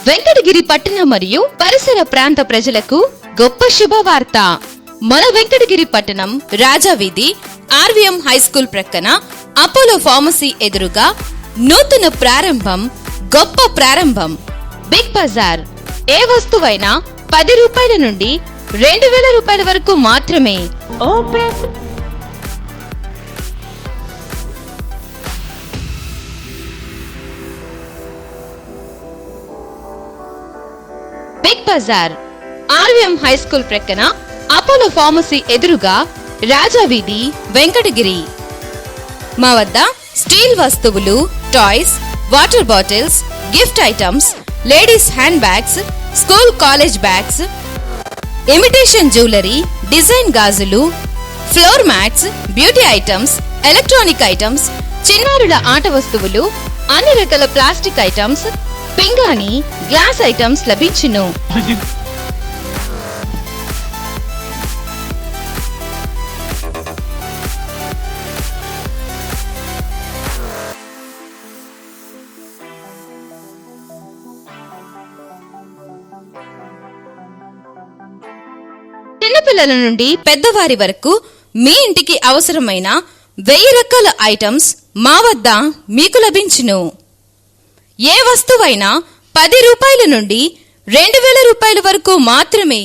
వెంకటగిరి పట్టణ మరియు పరిసర ప్రాంత ప్రజలకు గొప్ప శుభవార్త. మన వెంకటగిరి పట్టణం రాజావీధి ఆర్వీఎం హై స్కూల్ ప్రక్కన అపోలో ఫార్మసీ ఎదురుగా నూతన ప్రారంభం, గొప్ప ప్రారంభం. బిగ్ బజార్. ఏ వస్తువైనా 10 రూపాయల నుండి 2000 రూపాయల వరకు మాత్రమే. Open. Big Bazaar RVM high school ప్రక్కన అపోలో ఫార్మసీ ఎదురుగా రాజావీధి వెంకటగిరి. మా వద్ద స్టీల్ వస్తువులు, toys, water bottles, gift items, ladies hand bags, school college bags, imitation jewellery, design గాజులు, floor mats, beauty items, electronic items, చిన్నారుల ఆట వస్తువులు, అన్ని రకాల ప్లాస్టిక్ ఐటమ్స్, పింగాణి, గ్లాస్ ఐటమ్స్ లభించును. చిన్నపిల్లల నుండి పెద్దవారి వరకు మీ ఇంటికి అవసరమైన 1000 రకాల ఐటమ్స్ మా వద్ద మీకు లభించును. ఏ వస్తువైనా 10 రూపాయల నుండి 2000 రూపాయల వరకు మాత్రమే.